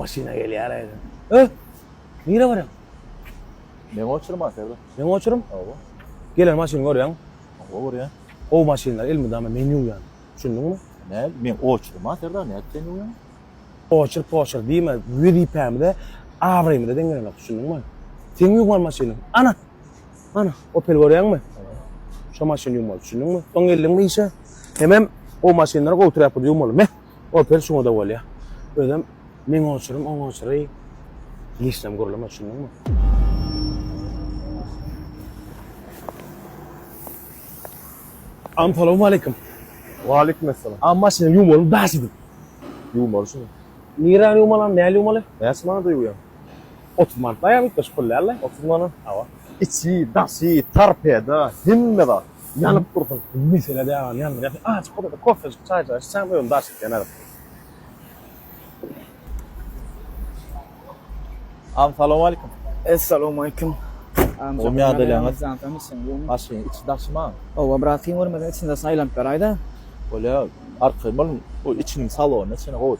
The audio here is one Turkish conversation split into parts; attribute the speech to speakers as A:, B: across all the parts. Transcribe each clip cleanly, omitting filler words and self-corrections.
A: Maşina geliyor ayda. Nire var ya?
B: Men oçurma Serdar.
A: Ben oçurum.
B: Owa.
A: Gelen maşin görüyorsun.
B: Owa ya.
A: O maşinler ilmi dama menü yani. Düşündün mü?
B: Ne? Men oçurma Serdar ne etsen uyan?
A: Poçur değil mi? Veri pemde avrayım da dengene bak düşündün mü? Sen yok var maşinin. Ana. Opel görüyorsun mu? Şu maşin yok düşündün mü? Son geldin mi ise hemen o maşinleri koytur yapıp yok mu? Opel şunu da var ya. Ödem men oçurum, on oçuray. Listem görülme düşündün mü? Assalamu alaikum.
B: Wa alaykumussalam.
A: Amma sen yumolum dasidim.
B: Yumol şunu.
A: Niran yumolan, ne yumolan?
B: Näsmana da uyan?
A: Oturman dayanıp da şukullarla.
B: Oturmanın
A: Hava.
B: içi, daşı, tarpeda, himme da yanıp dursun.
A: Mesela de yandı. Çık orada kofe, çay, sen böyle dasit yanar.
B: Assalamu alaykum.
C: Assalamu alaikum.
B: O mi adalanız?
C: Zantamışsın bu.
B: Maşin içi daşıma.
C: O Ibrahim var içinde sayılan parayda.
B: Öyle arka malum o içinin salonu içine koy.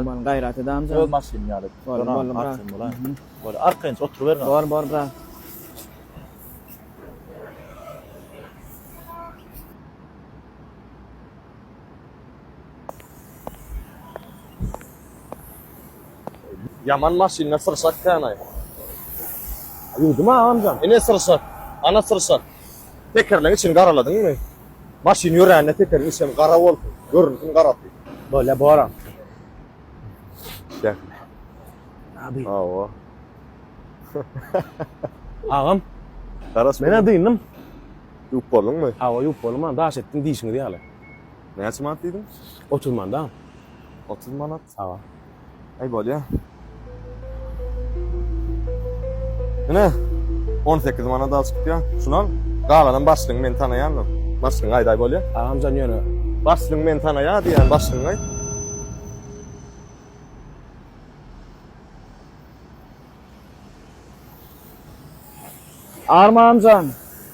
C: Ben gayret edem
B: O
C: can.
B: maşin yani.
C: Var,
B: Arka mola. Böyle arkaya otur ver.
C: Var bra.
B: Yaman maşin nasıl sakkanay?
A: Yudum ha amcam.
B: Ne sırsak? Ana sırsak. Tekerleğin için karaladın mı? Maşin yüreğine teker isem kara oldu. Görüntün karatı.
A: Böyle boran.
B: Gel.
A: Abi.
B: Aa.
A: Ağam.
B: Karas
A: Ben adıydım.
B: Yok bolun mu?
A: Hava yok olma. Daş ettin dişini diye hala.
B: Ne zaman dedin?
A: Oturman da.
B: 30 manat.
A: Sağ ol.
B: Ay bol ya. Ne? 18 manat al çıktı ya. Şunu al. Qaladan başlığın men tanayanım. Başlığın ayday bol ya.
A: Ağamcan yönü.
B: Başlığın men tanaya diyen başlığın ay.
C: Arma amcan.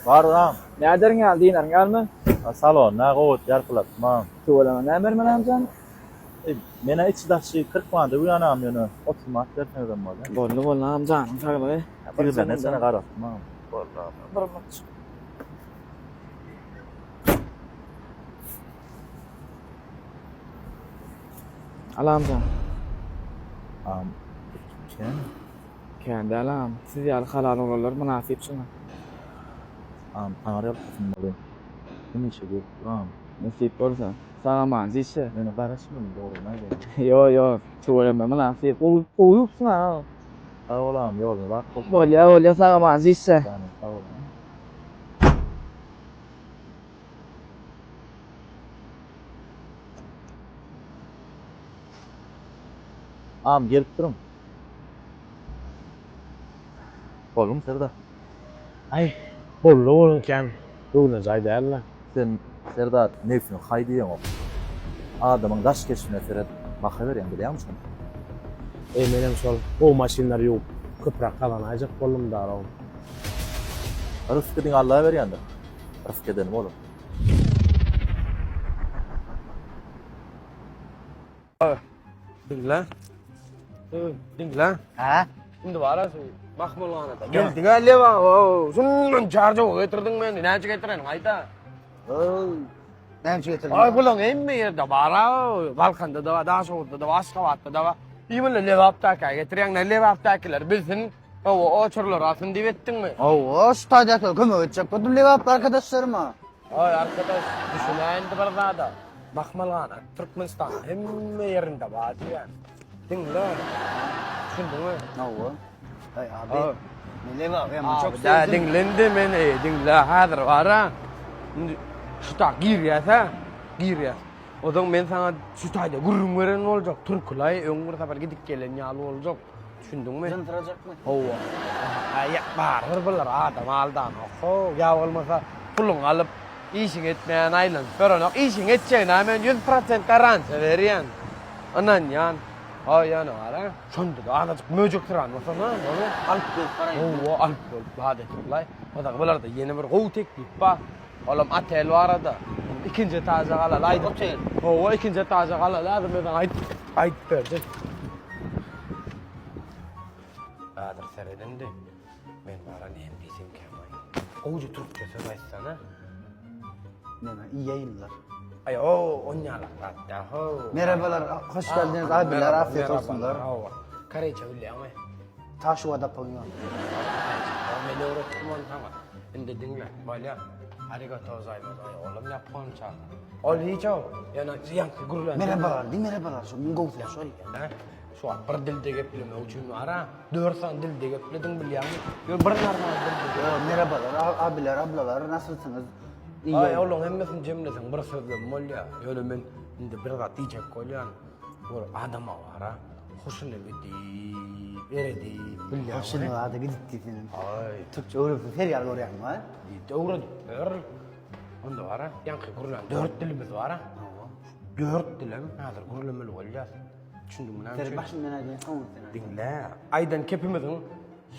B: Var lan.
C: Nereden geldi iner gelme?
B: Salon, ne qo'yib yarqilab, tamam.
C: Tuvalama ne vermen amcan?
B: Mena ichi dashi 40 manat uyanam yana. 30 manat bermeden bol.
C: Bollu amcan. Farqlı.
B: Bir sana qarab, tamam. Vallahi.
C: Al amcan.
B: Kim?
C: Kendi alam. Siz yal halal olurlar münasip şuna.
B: Tanrı yapsın bol. Bunu işe gör, tamam.
C: Nasip olsa. Sana manzi işe.
B: Meni qarashmın doğru neydi?
C: Yo. Tuvalama münasip. Uyupsun ha.
B: Sağ olam, yolun bak.
C: Bolya sana manzi işe.
B: Yani sağ olam. Gelip durum. Oğlum Serdar.
A: Ay. Bollu olurken. Doğru zaydı Allah.
B: Sen Serdar nefsini haydiyen o. Adamın daş geçmine Serdar. Bakıveren biliyor musun?
A: Benim sol. O maşinler yok. Kıprak kalan acık bollum da aram.
B: Rıfkı'nın Allah'a ver yandı. Rıfkı edelim oğlum.
A: Dinle. Dinle.
C: Ha?
A: Şimdi var ya Mahmul Han'da.
C: Gel dinle va.
A: Şunun charjı getirdin ben. Ne getiren ayda.
C: Ne getirdin?
A: Ay bulan emmi yerde bara. Balkanda da var, daha soğukta da var, Aşkabat'ta da var. İyi levaptaki getiren ne levaptakiler bilsin. O çorlar atın divettin mi?
D: O stadyakta kömür edecek. Bu levap arkadaşlarıma.
A: Ay arkadaş düşünen de var da. Mahmul Han'a, Türkmenistan hem yerinde var yani. Dinle. Düşündün mü?
D: Ne o? Ay abi. Ne levap ya? Çok
A: Çok da
D: sevdim.
A: dinlendi beni. Dinle hazır var ha. Şu ta gir ya ha. Gir ya. O zaman ben sana şu tayda gururun olacak. Türkülay ömür sefer gidip gelen yalı olacak. Düşündün mü?
D: Zıntıracak mı?
A: Ova. Ay var hırbalar adam aldan. Oho ya olmasa pulun alıp işin etmeyen aylan. Pero işin edeceğine hemen 100% garanti veriyen. Anan yan. Ay yani var ha. Şunda da anacık möcük tıran mı sana?
D: Alkol parayı.
A: Oo alkol badetlay. O da bunlar da yeni bir gol teklif var. Oğlum atel var da. İkinci taze kala laydı.
D: Otel.
A: Oo ikinci taze kala lazım ben ayıt verecek.
E: seyredimdi. Men bana ne bilsem kemay. Oğucu Türkçe söz açsana.
D: Neme iyi yayınlar.
E: Ay o onyalar hatta ho.
D: Merhabalar, hoş geldiniz abiler, afiyet olsunlar.
E: Karayça öyle ama.
D: Taşuva'da payın.
E: Ben öğrettim onu tamam. Şimdi dinle böyle. Arigato gozaimasu. Oğlum Japonca. Ol hiç o. Yani yankı gururlan.
D: Merhabalar, değil merhabalar. Şu mingol flash.
E: Şu an bir dilde gepleme uçun ara. Dörsan dilde gepledin biliyor musun? Yo bir normal dilde.
D: Merhabalar abiler, ablalar, nasılsınız? İyi
E: Ay
D: yayınlar.
E: oğlum hemmesin cemlesin bir sözüm molya. Öyle men indi bir gat diyecek koyan. Bu adama var ha. Hoşuna gitti. Eredi. Biliyor musun?
D: Hoşuna adı gitti senin.
E: Ay.
D: Türkçe öğretmen her yer oraya mı?
E: Doğru. Onda var ha. Yankı kurulan 4 dilimiz var ha. 4 dilim. Hazır kurulan olacağız. Düşündüm mü lan?
D: Sen başından hadi tamam sen.
E: Dinle. Aydan kepimizin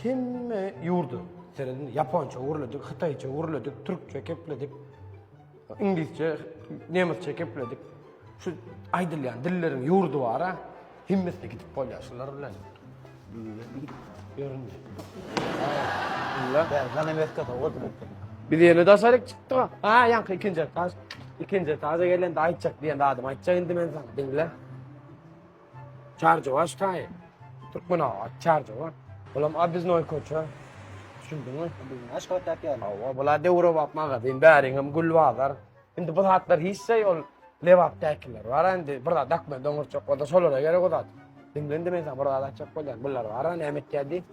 E: hem yurdu. Senin Japonca uğurladık, Xitayca uğurladık, Türkçe kepledik, İngilizce, Nemetçe kepledik. Şu aydıl yani dillerin yurdu var ha. Himmesine gidip paylaşırlar ulan. Görünce.
D: Ben sana meskat oldum.
E: Bir yeni daşarık çıktı mı? Ha yankı ikinci taze gelen de aytacak diyen de adım aytacak indi men sana dinle. Çarjı var ştayı. Türkmena çarjı var. Oğlum biz noy koça. Düşündün mü?
D: Aşk otak ya.
E: Ava bula devro bakmaga din bäringem gulwazar. Indi bu hatlar hiç şey ol levap täkler var indi burada dakma dongor çok da solora gerek odat. Dinlendi men sana burada da çok koyan bunlar var ne emet geldi.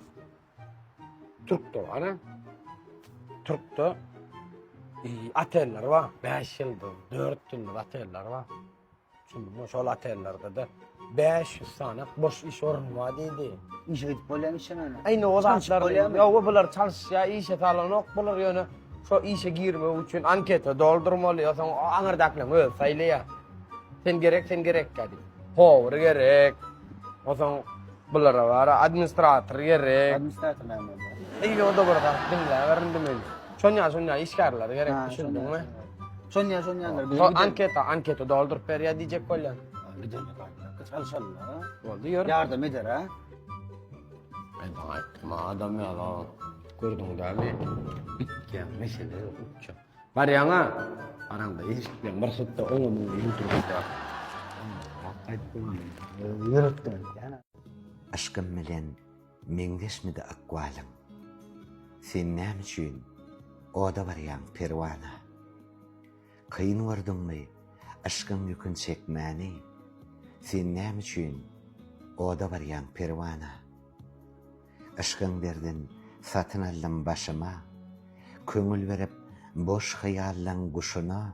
E: Türk'tü ana. Türk'tü. Ateller var. 5 yıldır, 4 yıldır ateller var. Şimdi bu şol atellerde de 500 tane boş iş ornu var dedi.
D: İşe gidip polen işemene.
E: Aynı o
D: Çalışıp
E: zatlar.
D: koyamıyor.
E: Ya o bunlar çalışya işe falan ok bunlar yani. Şu işe girme için ankete doldurmalı ya sen anırdaklan öyle sayılı ya. Sen gerek geldi. Power gerek. O zaman bunlar var administratör gerek.
D: Administratör memuru.
E: İyi o da burada dinle verin demeyin. Sonya işgarlar gerek düşündün mü?
D: Sonya.
E: Ankete doldur periya diyecek kolyan.
D: Gidelim kanka. Çalışalım ha.
E: Oldu yor.
D: Yardım eder ha.
E: Ben baktım adam ya lan. Gördün değil mi? Bitken mesele uçacak. Var ya nga. Aranda ilişkiler maksutta onu bunu YouTube'da.
D: Yürüttüm. Yani.
F: Aşkım bilen meňdeşmidi akwalyň. Sen näme üçin oda barýan perwana? Kıyın wardyňmy aşkyň ýükün çekmäni? Sen näme üçin oda barýan perwana? Aşkyň berdin satyn aldım başyma, köňül berip boş haýallaň guşuna,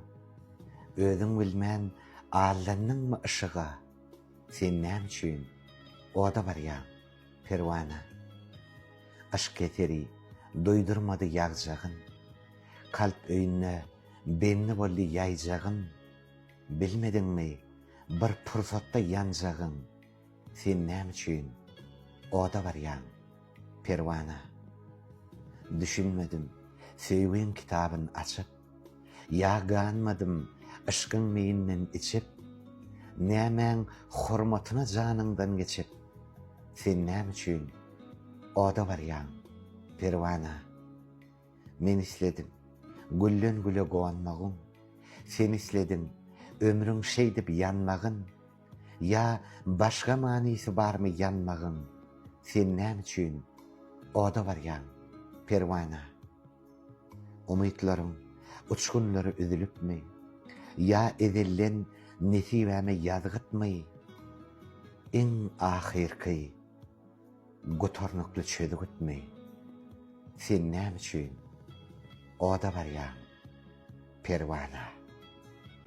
F: özüň bilmän allanyňmy ışyga? Sen näme üçin oda barýan perwana? Aşk keteri doydurmadı ýagjagyn, kalp öýüne benni boldy ýaýjagyn, bilmediňmi bir pursatda ýanjagyn? Sen näme üçin oda barýan perwana? Düşünmedim sevgiň kitabyn açyp, ýaganmadım aşkyň meýinden içip, nämeň hormatyna janyňdan geçip? Sen näme üçin oda barýan perwana? Men isledim güllen güle gowanmagyň, sen isledin ömrüň şey dip ýanmagyň, ya başga manysy barmy ýanmagyň? Sen näme üçin oda barýan perwana? Umytlaryň uçgunlary üzülipmi? Ya ezellen nesibäme ýazgytmy? Eň ahyrky gotornukly çözgütmi? Sen näme üçin oda barýan perwana?